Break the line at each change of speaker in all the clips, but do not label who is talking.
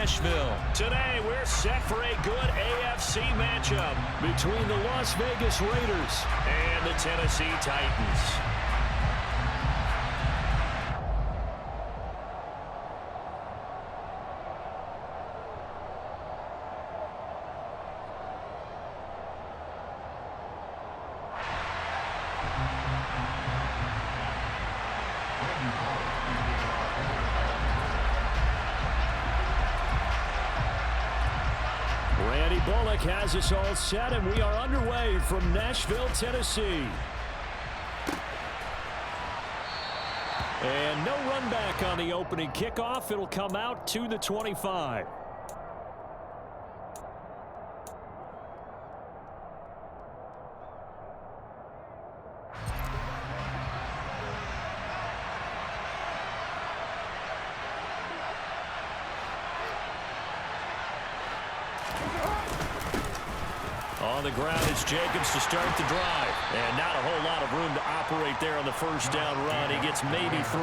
Nashville. Today, we're set for a good AFC matchup between the Las Vegas Raiders and the Tennessee Titans. Has us all set, and we are underway from Nashville, Tennessee. And no run back on the opening kickoff. It'll come out to the 25. On the ground is Jacobs to start the drive. And not a whole lot of room to operate there on the first down run. He gets maybe 3.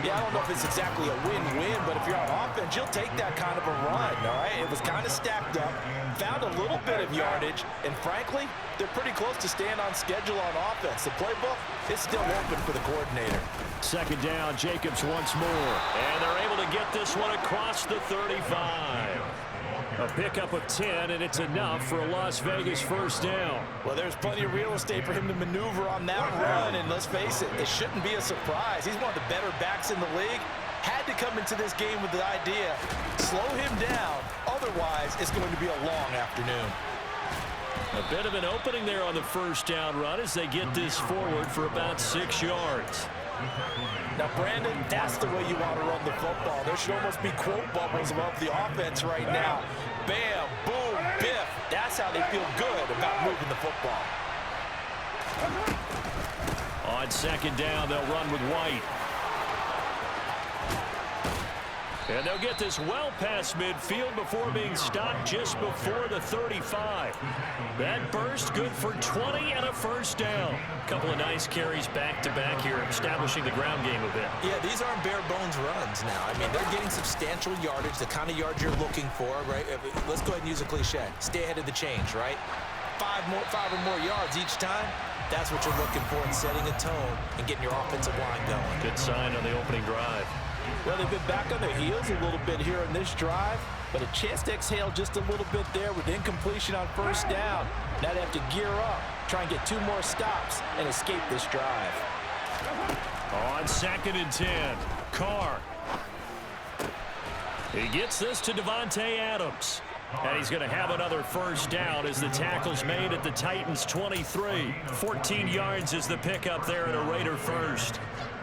Yeah, I don't know if it's exactly a win-win, but if you're on offense, you'll take that kind of a run, all right? It was kind of stacked up, found a little bit of yardage, and frankly, they're pretty close to staying on schedule on offense. The playbook is still open for the coordinator.
Second down, Jacobs once more. And they're able to get this one across the 35. A pickup of 10, and it's enough for a Las Vegas first down.
Well, there's plenty of real estate for him to maneuver on that run, and let's face it, it shouldn't be a surprise. He's one of the better backs in the league. Had to come into this game with the idea, slow him down, otherwise it's going to be a long afternoon.
A bit of an opening there on the first down run as they get this forward for about 6 yards.
Now, Brandon, that's the way you want to run the football. There should almost be quote bubbles above the offense right now. Bam, boom, biff. That's how they feel good about moving the football.
On second down, they'll run with White. And they'll get this well past midfield before being stopped just before the 35. That burst good for 20 and a first down. A couple of nice carries back-to-back here, establishing the ground game a bit.
Yeah, these aren't bare-bones runs now. I mean, they're getting substantial yardage, the kind of yards you're looking for, right? Let's go ahead and use a cliche. Stay ahead of the change, right? 5 or more yards each time. That's what you're looking for in setting a tone and getting your offensive line going.
Good sign on the opening drive.
Well, they've been back on their heels a little bit here on this drive, but a chance to exhale just a little bit there with incompletion on first down. Now they have to gear up, try and get 2 more stops, and escape this drive.
On second and 10, Carr. He gets this to Devontae Adams. And he's going to have another first down as the tackle's made at the Titans' 23. 14 yards is the pickup there at a Raider first.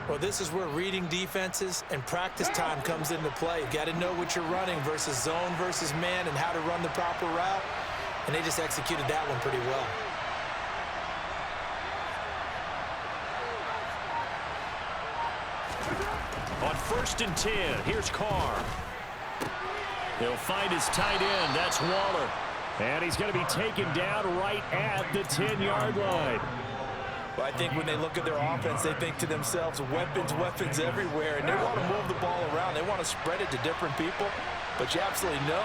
Well, this is where reading defenses and practice time comes into play. You've got to know what you're running versus zone versus man and how to run the proper route. And they just executed that one pretty well.
On first and 10, here's Carr. He'll find his tight end. That's Waller. And he's going to be taken down right at the 10-yard line.
Well, I think when they look at their offense, they think to themselves, weapons everywhere, and they want to move the ball around. They want to spread it to different people, but you absolutely know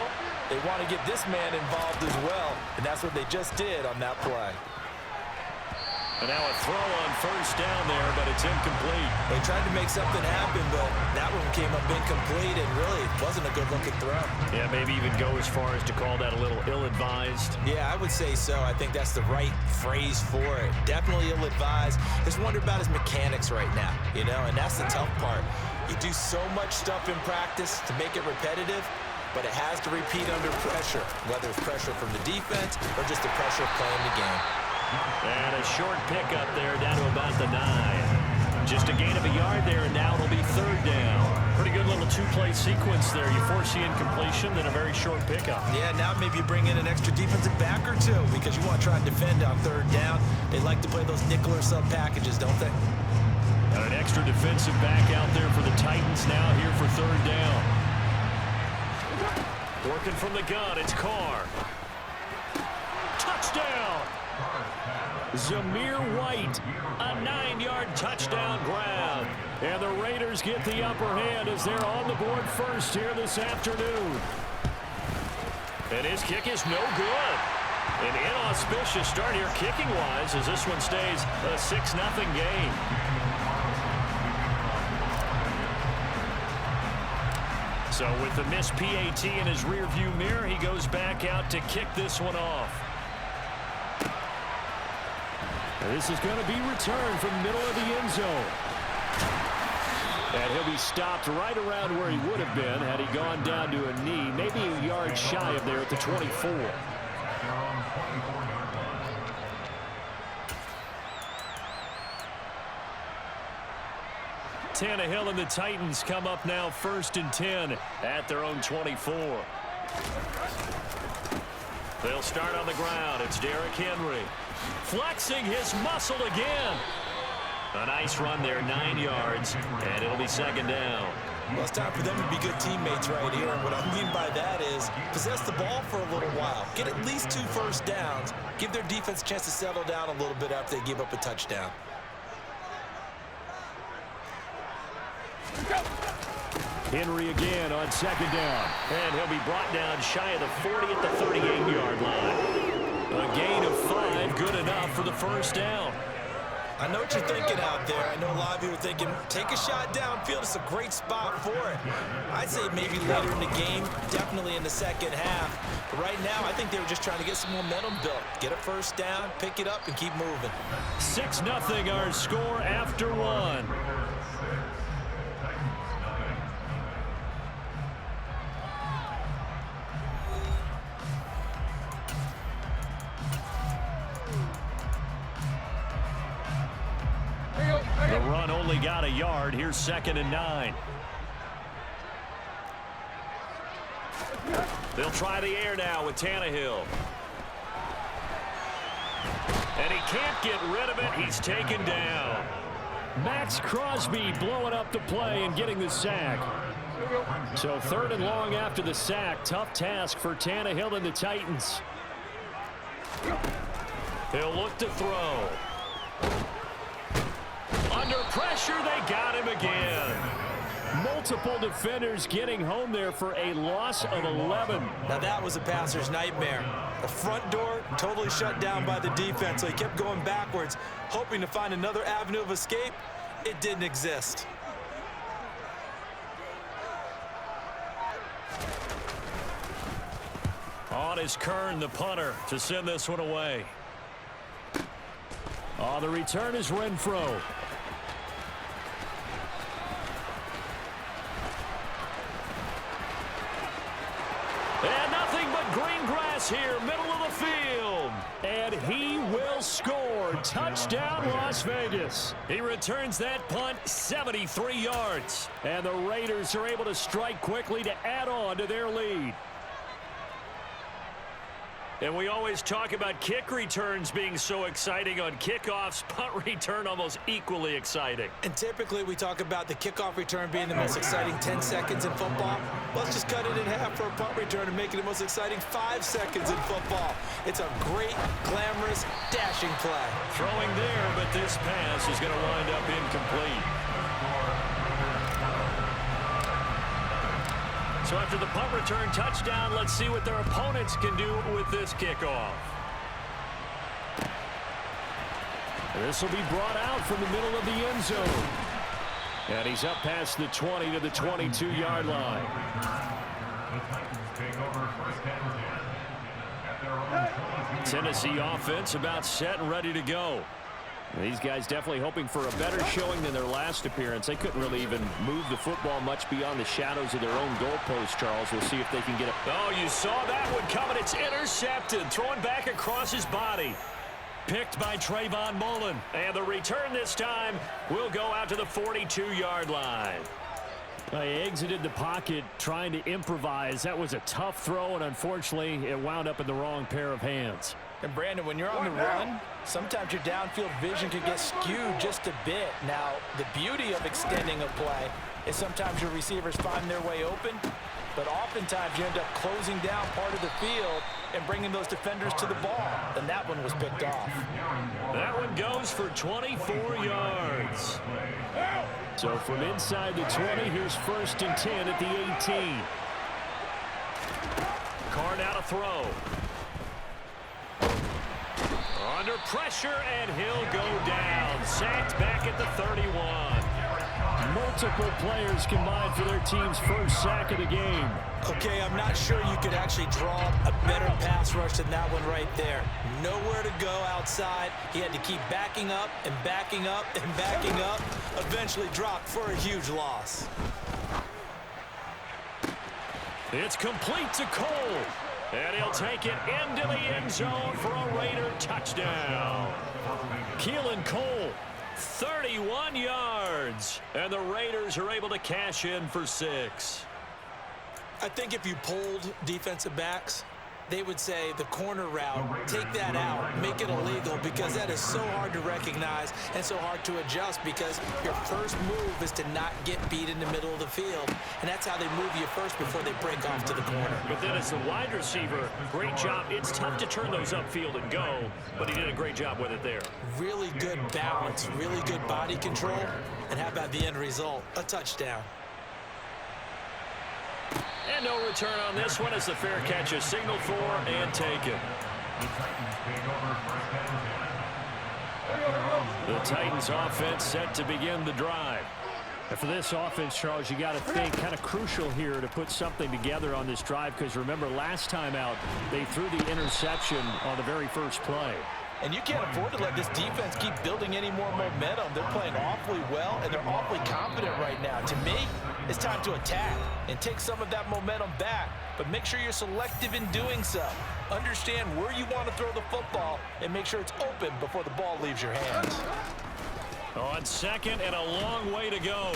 they want to get this man involved as well, and that's what they just did on that play.
And now a throw on first down there, but it's incomplete.
They tried to make something happen, but that one came up incomplete, and really it wasn't a good-looking throw.
Yeah, maybe even go as far as to call that a little ill-advised.
Yeah, I would say so. I think that's the right phrase for it. Definitely ill-advised. Just wonder about his mechanics right now, you know, and that's the tough part. You do so much stuff in practice to make it repetitive, but it has to repeat under pressure, whether it's pressure from the defense or just the pressure of playing the game.
And a short pickup there down to about the 9. Just a gain of a yard there, and now it'll be third down. Pretty good little 2-play sequence there. You force the incompletion, then a very short pickup.
Yeah, now maybe you bring in an extra defensive back or 2 because you want to try and defend on third down. They like to play those nickel or sub packages, don't they?
And an extra defensive back out there for the Titans now here for third down. Working from the gun, it's Carr. Touchdown! Zamir White, a 9-yard touchdown grab. And the Raiders get the upper hand as they're on the board first here this afternoon. And his kick is no good. An inauspicious start here kicking-wise as this one stays a 6-0 game. So with the missed PAT in his rearview mirror, he goes back out to kick this one off. And this is going to be returned from the middle of the end zone. And he'll be stopped right around where he would have been had he gone down to a knee, maybe a yard shy of there at the 24. Tannehill and the Titans come up now 1st and 10 at their own 24. They'll start on the ground. It's Derrick Henry flexing his muscle again. A nice run there, 9 yards, and it'll be 2nd down.
Well, it's time for them to be good teammates right here. And what I mean by that is possess the ball for a little while. Get at least 2 first downs. Give their defense a chance to settle down a little bit after they give up a touchdown.
Henry again on 2nd down. And he'll be brought down shy of the 40 at the 38-yard line. A gain of 5, good enough for the 1st down.
I know what you're thinking out there. I know a lot of you are thinking, take a shot downfield. It's a great spot for it. I'd say maybe later in the game, definitely in the second half. But right now, I think they were just trying to get some momentum built. Get a 1st down, pick it up, and keep moving.
6-0 our score after 1. The run only got a yard. Here's 2nd and 9. They'll try the air now with Tannehill. And he can't get rid of it. He's taken down. Max Crosby blowing up the play and getting the sack. So 3rd and long after the sack. Tough task for Tannehill and the Titans. He'll look to throw. Under pressure, they got him again. Multiple defenders getting home there for a loss of 11.
Now that was a passer's nightmare. The front door totally shut down by the defense, so he kept going backwards, hoping to find another avenue of escape. It didn't exist.
On is Kern, the punter, to send this one away. On the return is Renfro. And nothing but green grass here, middle of the field. And he will score. Touchdown, Las Vegas. He returns that punt 73 yards. And the Raiders are able to strike quickly to add on to their lead. And we always talk about kick returns being so exciting on kickoffs. Punt return almost equally exciting.
And typically we talk about the kickoff return being the most exciting 10 seconds in football. Let's just cut it in half for a punt return and make it the most exciting 5 seconds in football. It's a great, glamorous, dashing play.
Throwing there, but this pass is going to wind up incomplete. So after the punt return touchdown, let's see what their opponents can do with this kickoff. This will be brought out from the middle of the end zone. And he's up past the 20 to the 22-yard line. Tennessee offense about set and ready to go. These guys definitely hoping for a better showing than their last appearance. They couldn't really even move the football much beyond the shadows of their own goalpost, Charles. We'll see if they can get it. Oh, you saw that one coming. It's intercepted. Thrown back across his body. Picked by Trayvon Mullen. And the return this time will go out to the 42-yard line. He exited the pocket trying to improvise. That was a tough throw, and unfortunately, it wound up in the wrong pair of hands.
And Brandon, when you're on the run, sometimes your downfield vision can get skewed just a bit. Now, the beauty of extending a play is sometimes your receivers find their way open, but oftentimes you end up closing down part of the field and bringing those defenders to the ball. And that one was picked off.
That one goes for 24 yards. So from inside the 20, here's 1st and 10 at the 18. Carr now to throw. Under pressure, and he'll go down. Sacked back at the 31. Multiple players combined for their team's first sack of the game.
Okay, I'm not sure you could actually draw a better pass rush than that one right there. Nowhere to go outside. He had to keep backing up and backing up and backing up. Eventually dropped for a huge loss.
It's complete to Cole. And he'll take it into the end zone for a Raider touchdown. Keelan Cole, 31 yards. And the Raiders are able to cash in for 6.
I think if you polled defensive backs, they would say the corner route, take that out, make it illegal, because that is so hard to recognize and so hard to adjust, because your first move is to not get beat in the middle of the field, and that's how they move you first before they break off to the corner.
But then as the wide receiver, great job. It's tough to turn those upfield and go, but he did a great job with it there.
Really good balance, really good body control, and how about the end result? A touchdown.
And no return on this one as the fair catch is signaled for and taken. The Titans offense set to begin the drive.
And for this offense, Charles, you got to think kind of crucial here to put something together on this drive, because remember last time out they threw the interception on the very first play.
And you can't afford to let this defense keep building any more momentum. They're playing awfully well, and they're awfully confident right now. To me, it's time to attack and take some of that momentum back, but make sure you're selective in doing so. Understand where you want to throw the football and make sure it's open before the ball leaves your hands.
On second and a long way to go.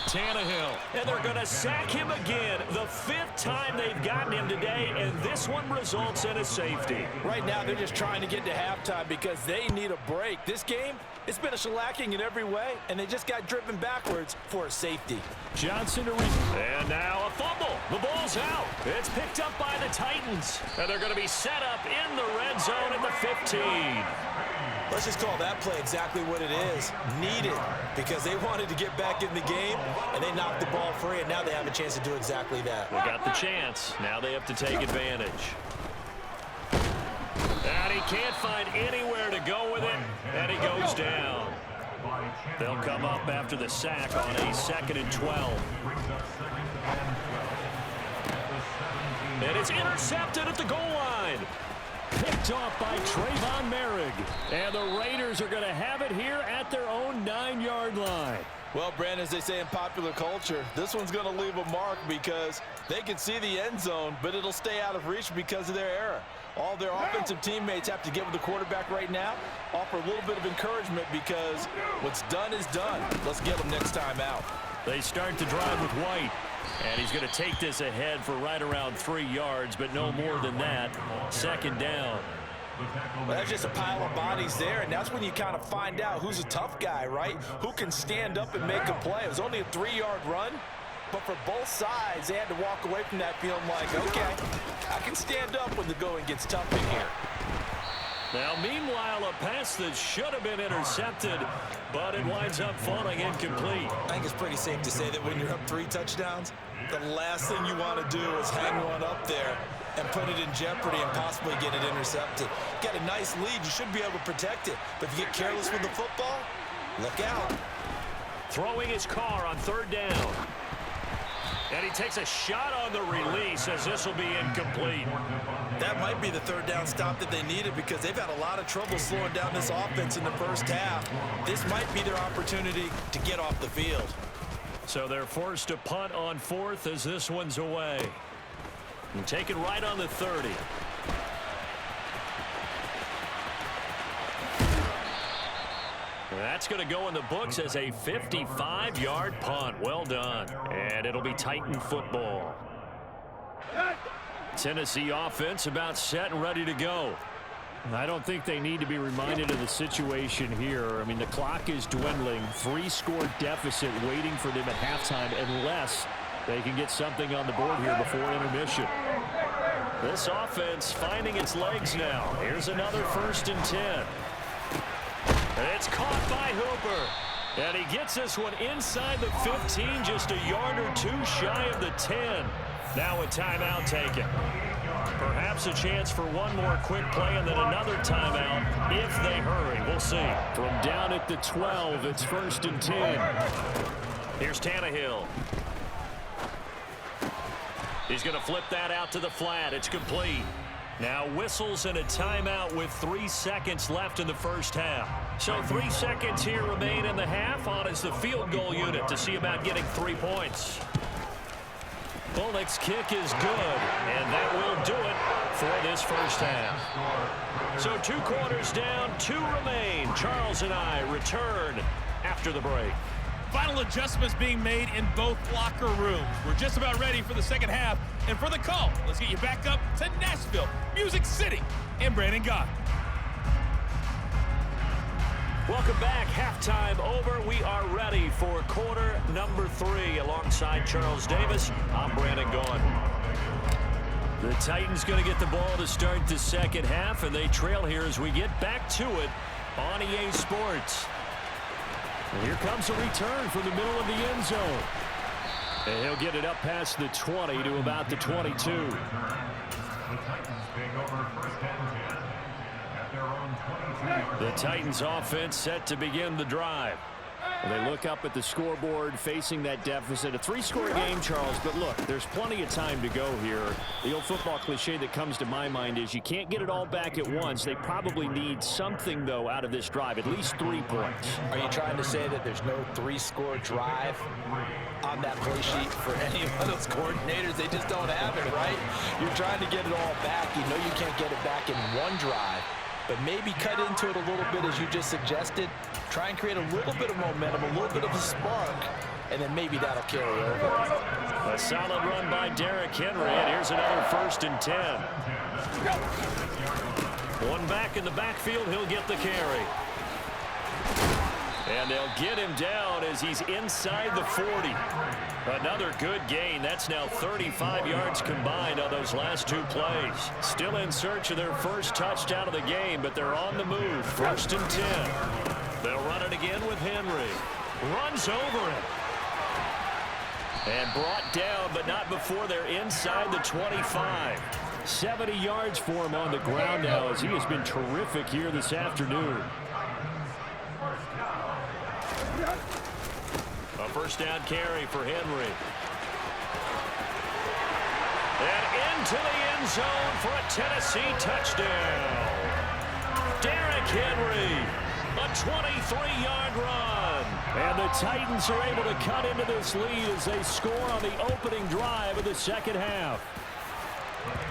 Tannehill. And they're going to sack him again. The 5th time they've gotten him today, and this one results in a safety.
Right now, they're just trying to get to halftime because they need a break. This game, it's been a shellacking in every way, and they just got driven backwards for a safety.
Johnson to and now a fumble. The ball's out. It's picked up by the Titans. And they're going to be set up in the red zone at the 15.
Let's just call that play exactly what it is. Needed, because they wanted to get back in the game, and they knocked the ball free, and now they have a chance to do exactly that.
They got the chance. Now they have to take advantage. And he can't find anywhere to go with it, and he goes down. They'll come up after the sack on a 2nd and 12. And it's intercepted at the goal line. Picked off by Trayvon Merrick. And the Raiders are going to have it here at their own 9-yard line.
Well, Brandon, as they say in popular culture, this one's going to leave a mark because they can see the end zone, but it'll stay out of reach because of their error. All their offensive teammates have to get with the quarterback right now, offer a little bit of encouragement, because what's done is done. Let's get them next time out.
They start to drive with White. And he's going to take this ahead for right around 3 yards, but no more than that. 2nd down.
Well, that's just a pile of bodies there, and that's when you kind of find out who's a tough guy, right? Who can stand up and make a play. It was only a 3-yard run, but for both sides, they had to walk away from that feeling like, okay, I can stand up when the going gets tough in here.
Now, meanwhile, a pass that should have been intercepted, but it winds up falling incomplete.
I think it's pretty safe to say that when you're up 3 touchdowns, the last thing you want to do is hang one up there and put it in jeopardy and possibly get it intercepted. Get a nice lead, you should be able to protect it. But if you get careless with the football, look out.
Throwing his car on 3rd down. And he takes a shot on the release as this will be incomplete.
That might be the 3rd down stop that they needed, because they've had a lot of trouble slowing down this offense in the first half. This might be their opportunity to get off the field.
So they're forced to punt on 4th as this one's away. And taken right on the 30. That's going to go in the books as a 55-yard punt. Well done. And it'll be Titan football. Tennessee offense about set and ready to go.
I don't think they need to be reminded of the situation here. I mean, the clock is dwindling. 3-score deficit waiting for them at halftime unless they can get something on the board here before intermission.
This offense finding its legs now. Here's another 1st and 10. It's caught by Hooper. And he gets this one inside the 15, just a yard or two shy of the 10. Now a timeout taken. Perhaps a chance for one more quick play and then another timeout if they hurry. We'll see. From down at the 12, it's 1st and 10. Here's Tannehill. He's going to flip that out to the flat. It's complete. Now whistles and a timeout with 3 seconds left in the first half. So 3 seconds here remain in the half. On is the field goal unit to see about getting 3 points. Bullock's kick is good, and that will do it for this first half. So 2 quarters down, 2 remain. Charles and I return after the break.
Final adjustments being made in both locker rooms. We're just about ready for the second half. And for the call, let's get you back up to Nashville, Music City, and Brandon Gott.
Welcome back. Halftime over. We are ready for quarter number 3. Alongside Charles Davis, I'm Brandon Gott. The Titans going to get the ball to start the second half, and they trail here as we get back to it on EA Sports. And here comes a return from the middle of the end zone. And he'll get it up past the 20 to about the 22. The Titans offense set to begin the drive. They look up at the scoreboard facing that deficit. A 3-score game, Charles, but look, there's plenty of time to go here. The old football cliche that comes to my mind is you can't get it all back at once. They probably need something, though, out of this drive, at least 3 points.
Are you trying to say that there's no 3-score drive on that play sheet for any of those coordinators? They just don't have it, right? You're trying to get it all back. You know you can't get it back in one drive. But maybe cut into it a little bit, as you just suggested. Try and create a little bit of momentum, a little bit of a spark, and then maybe that'll carry over.
A solid run by Derrick Henry, and here's another 1st and 10. One back in the backfield, he'll get the carry. And they'll get him down as he's inside the 40. Another good gain. That's now 35 yards combined on those last 2 plays. Still in search of their first touchdown of the game, but they're on the move. 1st and 10. They'll run it again with Henry. Runs over him. And brought down, but not before they're inside the 25. 70 yards for him on the ground now, as he has been terrific here this afternoon. A 1st down carry for Henry. And into the end zone for a Tennessee touchdown. Derrick Henry, a 23-yard run. And the Titans are able to cut into this lead as they score on the opening drive of the second half.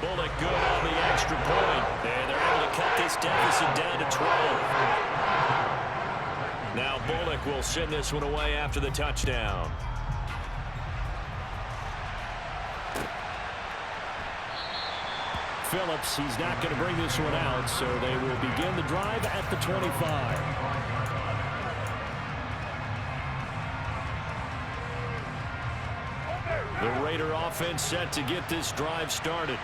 Bullock good on the extra point. And they're able to cut this deficit down to 12. Now Bullock will send this one away after the touchdown. Phillips, he's not going to bring this one out, so they will begin the drive at the 25. The Raider offense set to get this drive started.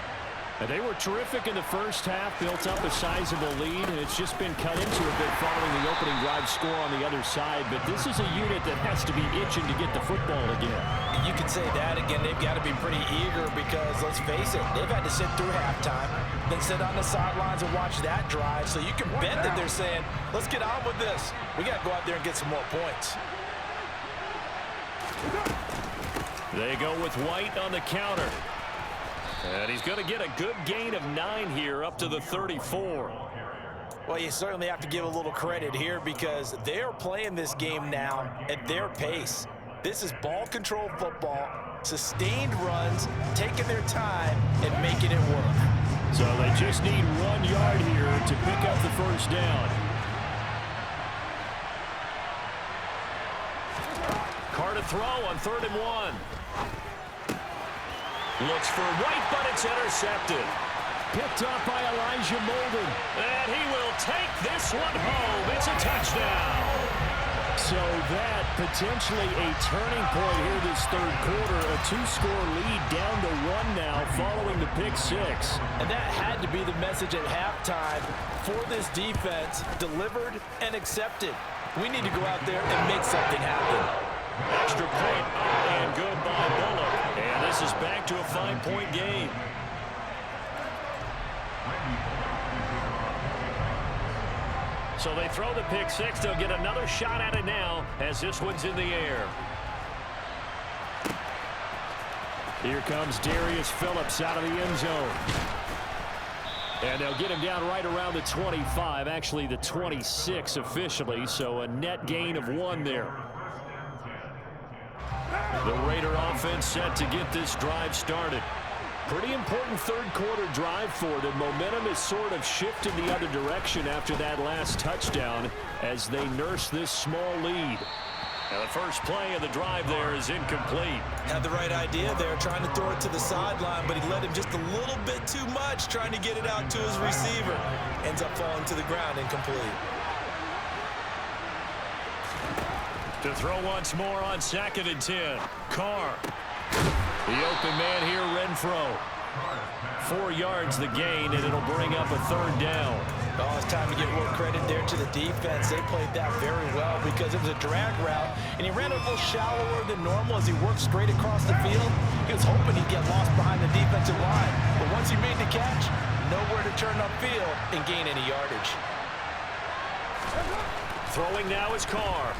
And they were terrific in the first half, built up a sizable lead, and it's just been cut into a bit following the opening drive score on the other side. But this is a unit that has to be itching to get the football again.
You could say that again. They've got to be pretty eager because, let's face it, they've had to sit through halftime, then sit on the sidelines and watch that drive. So you can bet that they're saying, let's get on with this. We got to go out there and get some more points.
They go with White on the counter. And he's going to get a good gain of 9 here up to the 34.
Well, you certainly have to give a little credit here because they're playing this game now at their pace. This is ball control football, sustained runs, taking their time and making it work.
So they just need 1 yard here to pick up the first down. Carr to throw on 3rd and 1. Looks for White, but it's intercepted. Picked up by Elijah Molden. And he will take this one home. It's a touchdown.
So that potentially a turning point here this third quarter. A 2-score lead down to 1 now following the pick six.
And that had to be the message at halftime for this defense. Delivered and accepted. We need to go out there and make something happen.
Extra point up and good by Bullock. And this is back to a 5-point game. So they throw the pick six. They'll get another shot at it now as this one's in the air. Here comes Darius Phillips out of the end zone. And they'll get him down right around the 25, actually the 26 officially, so a net gain of 1 there. The Raider offense set to get this drive started. Pretty important third quarter drive for them. Momentum is sort of shifted the other direction after that last touchdown as they nurse this small lead. Now the first play of the drive there is incomplete.
Had the right idea there, trying to throw it to the sideline, but he let him just a little bit too much, trying to get it out to his receiver. Ends up falling to the ground, incomplete.
To throw once more on 2nd and 10. Carr. The open man here, Renfro. 4 yards the gain, and it'll bring up a 3rd down.
Oh, it's time to give more credit there to the defense. They played that very well because it was a drag route, and he ran a little shallower than normal as he worked straight across the field. He was hoping he'd get lost behind the defensive line, but once he made the catch, nowhere to turn upfield and gain any yardage.
Throwing now is Carr.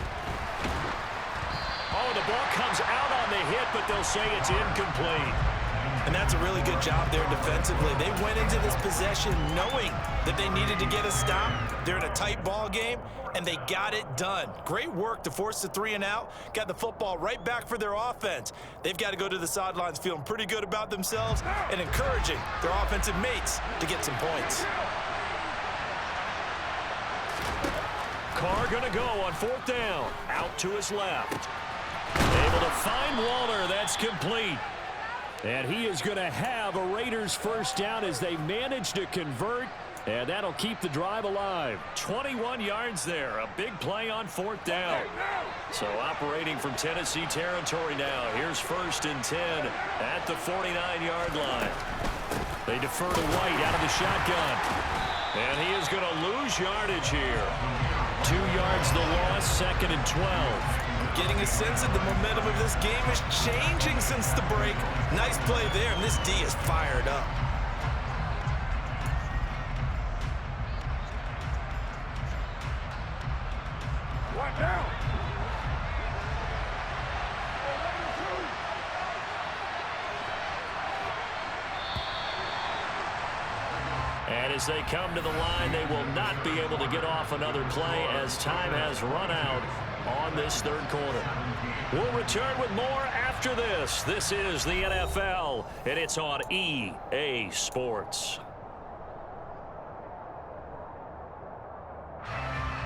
Oh, the ball comes out on the hit, but they'll say it's incomplete.
And that's a really good job there defensively. They went into this possession knowing that they needed to get a stop. They're in a tight ball game, and they got it done. Great work to force the 3 and out. Got the football right back for their offense. They've got to go to the sidelines feeling pretty good about themselves and encouraging their offensive mates to get some points.
Carr going to go on 4th down. Out to his left. Able to find Waller. That's complete. And he is going to have a Raiders first down as they manage to convert. And that'll keep the drive alive. 21 yards there. A big play on 4th down. So operating from Tennessee territory now. Here's 1st and 10 at the 49-yard line. They defer to White out of the shotgun. And he is going to lose yardage here. 2 yards the loss, 2nd and 12.
Getting a sense that the momentum of this game is changing since the break. Nice play there, and this D is fired up.
One down.
And as they come to the line, they will not be able to get off another play as time has run out on this third quarter. We'll return with more after this. This is the NFL, and it's on EA Sports.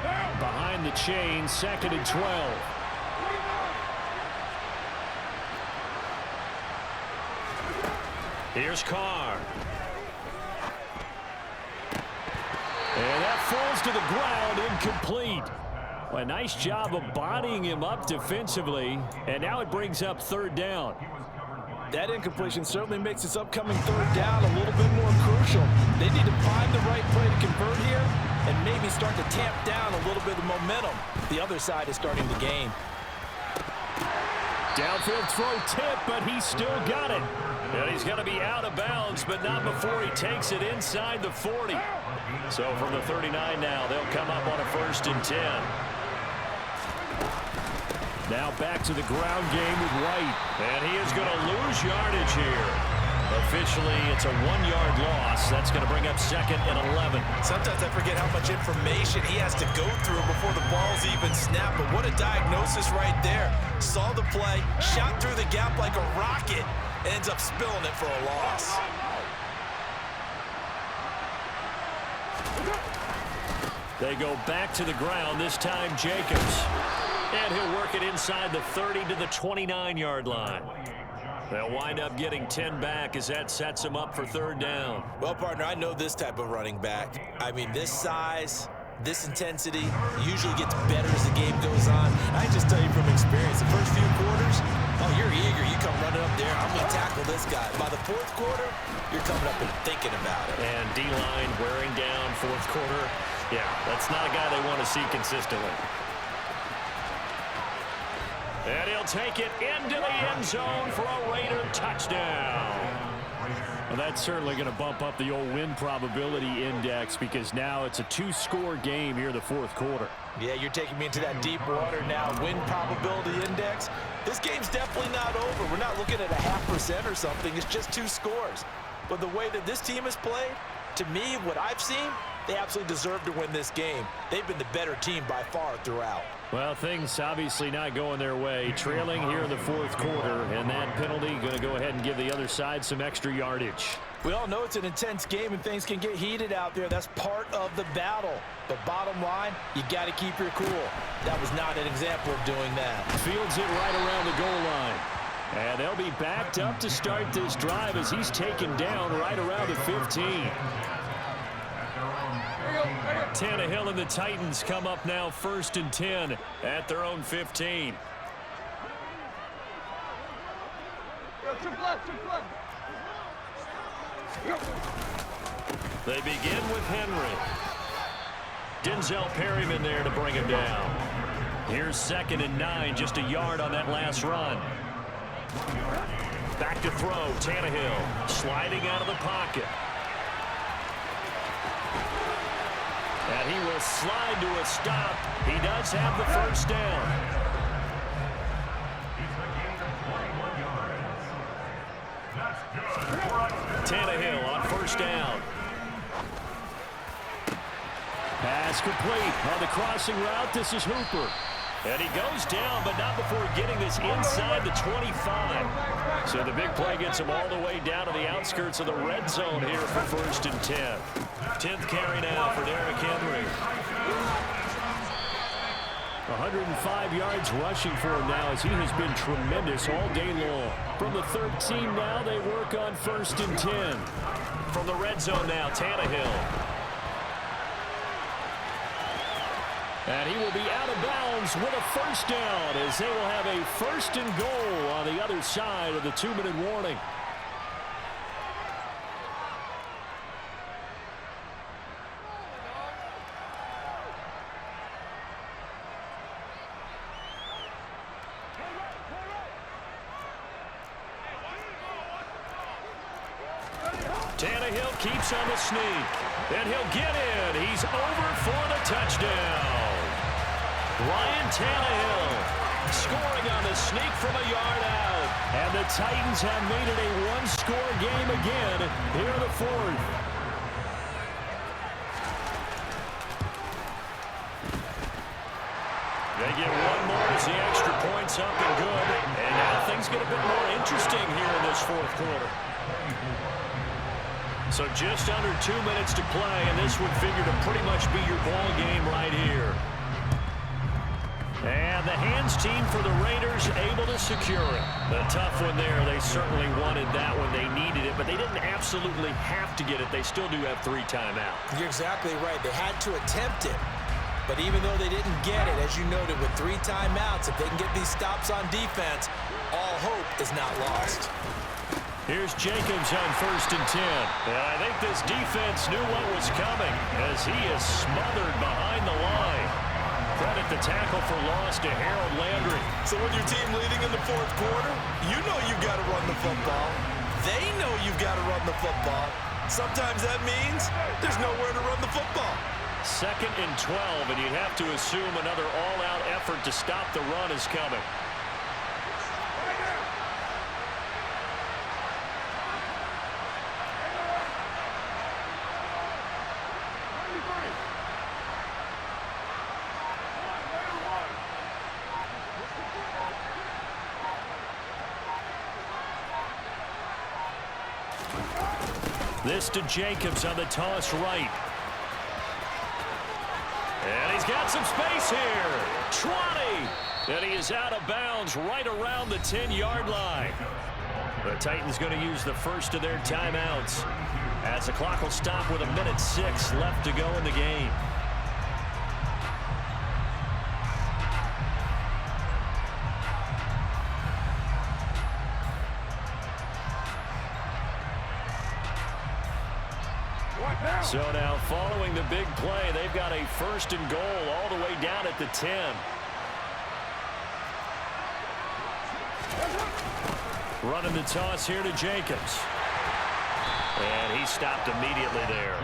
Behind the chain, 2nd and 12.
Here's Carr. And that falls to the ground, incomplete. Well, a nice job of bodying him up defensively, and now it brings up 3rd down.
That incompletion certainly makes this upcoming 3rd down a little bit more crucial. They need to find the right play to convert here and maybe start to tamp down a little bit of momentum. The other side is starting to gain.
Downfield throw tip, but he's still got it.
And he's going to be out of bounds, but not before he takes it inside the 40. So from the 39 now, they'll come up on a 1st and 10.
Now back to the ground game with White.
And he is going to lose yardage here. Officially, it's a 1-yard loss. That's going to bring up 2nd and 11.
Sometimes I forget how much information he has to go through before the ball's even snapped. But what a diagnosis right there. Saw the play, shot through the gap like a rocket, and ends up spilling it for a loss.
They go back to the ground, this time Jacobs. And he'll work it inside the 30 to the 29-yard line. They'll wind up getting 10 back as that sets them up for 3rd down.
Well, partner, I know this type of running back. I mean, this size, This intensity usually gets better as the game goes on. I can just tell you from experience, the first few quarters, oh, you're eager. You come running up there. I'm going to tackle this guy. By the fourth quarter, you're coming up and thinking about it.
And D-line wearing down fourth quarter. Yeah, that's not a guy they want to see consistently. And he'll take it into the end zone for a Raider touchdown.
Well, that's certainly going to bump up the old win probability index because now it's a 2-score game here in the fourth quarter.
Yeah, you're taking me into that deep water now. Win probability index. This game's definitely not over. We're not looking at a 0.5% or something. It's just 2 scores. But the way that this team has played, to me, what I've seen, they absolutely deserve to win this game. They've been the better team by far throughout.
Well, things obviously not going their way. Trailing here in the fourth quarter, and that penalty going to go ahead and give the other side some extra yardage.
We all know it's an intense game and things can get heated out there. That's part of the battle. But bottom line, you got to keep your cool. That was not an example of doing that.
Fields it right around the goal line. And they'll be backed up to start this drive as he's taken down right around the 15. Tannehill and the Titans come up now 1st and 10 at their own 15. They begin with Henry. Denzel Perryman there to bring him down. Here's 2nd and 9, just a yard on that last run. Back to throw, Tannehill sliding out of the pocket. And he will slide to a stop. He does have the first down. Tannehill on first down. Pass complete on the crossing route. This is Hooper. And he goes down, but not before getting this inside the 25. So the big play gets him all the way down to the outskirts of the red zone here for 1st and 10. 10th carry now for Derrick Henry. 105 yards rushing for him now as he has been tremendous all day long. From the 13 now, they work on 1st and 10.
From the red zone now, Tannehill. And he will be out of bounds with a first down as they will have a 1st and goal on the other side of the 2-minute warning. Tannehill keeps on the sneak. And he'll get in. He's over for the touchdown. Ryan Tannehill scoring on the sneak from a yard out. And the Titans have made it a 1-score game again here in the 4th. They get one more as the extra point's up and good. And now things get a bit more interesting here in this 4th quarter. So just under 2 minutes to play, and this would figure to pretty much be your ball game right here. And the hands team for the Raiders able to secure it. The tough one there. They certainly wanted that when they needed it, but they didn't absolutely have to get it. They still do have 3 timeouts.
You're exactly right. They had to attempt it. But even though they didn't get it, as you noted, with 3 timeouts, if they can get these stops on defense, all hope is not lost.
Here's Jacobs on 1st and 10. And I think this defense knew what was coming as he is smothered behind the line. Credit the tackle for loss to Harold Landry.
So with your team leading in the 4th quarter, you know you've got to run the football. They know you've got to run the football. Sometimes that means there's nowhere to run the football.
2nd and 12, and you'd have to assume another all-out effort to stop the run is coming. This to Jacobs on the toss right. And he's got some space here. 20. And he is out of bounds right around the 10-yard line. The Titans going to use the first of their timeouts as the clock will stop with 1:06 left to go in the game. So now following the big play, they've got a 1st and goal all the way down at the 10. Running the toss here to Jacobs. And he stopped immediately there.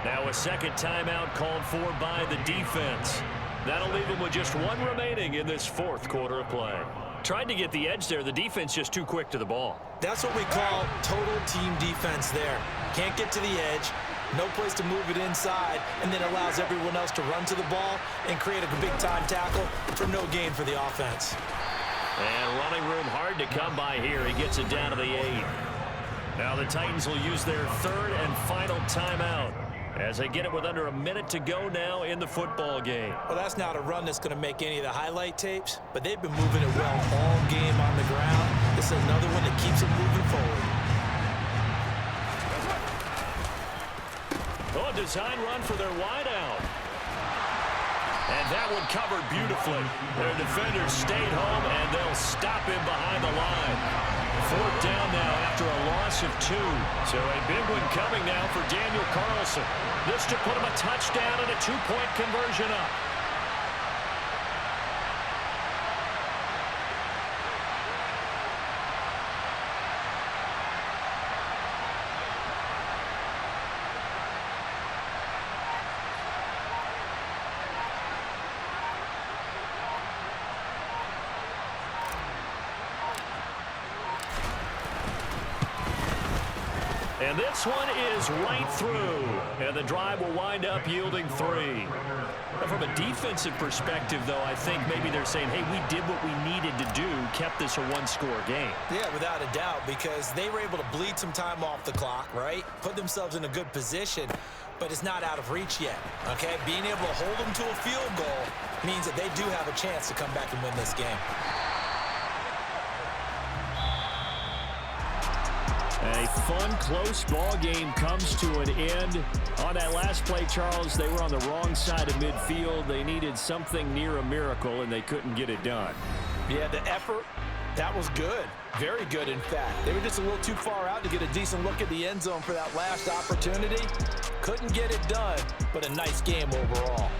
Now a second timeout called for by the defense. That'll leave them with just 1 remaining in this 4th quarter of play. Tried to get the edge there. The defense just too quick to the ball.
That's what we call total team defense there. Can't get to the edge, no place to move it inside, and then allows everyone else to run to the ball and create a big-time tackle for no gain for the offense.
And running room hard to come by here. He gets it down to the 8. Now the Titans will use their 3rd and final timeout as they get it with under a minute to go now in the football game.
Well, that's not a run that's going to make any of the highlight tapes, but they've been moving it well all game on the ground. This is another one that keeps it moving forward.
Oh, a design run for their wideout. And that one covered beautifully. Their defenders stayed home, and they'll stop him behind the line. 4th down now after a loss of 2. So a big one coming now for Daniel Carlson. This to put him a touchdown and a 2-point conversion up. And this one is right through. And the drive will wind up yielding 3. From a defensive perspective, though, I think maybe they're saying, hey, we did what we needed to do, kept this a 1-score game.
Yeah, without a doubt, because they were able to bleed some time off the clock, right? Put themselves in a good position, but it's not out of reach yet, okay? Being able to hold them to a field goal means that they do have a chance to come back and win this game.
A fun, close ball game comes to an end. On that last play, Charles, they were on the wrong side of midfield. They needed something near a miracle, and they couldn't get it done.
Yeah, the effort, that was good. Very good, in fact. They were just a little too far out to get a decent look at the end zone for that last opportunity. Couldn't get it done, but a nice game overall.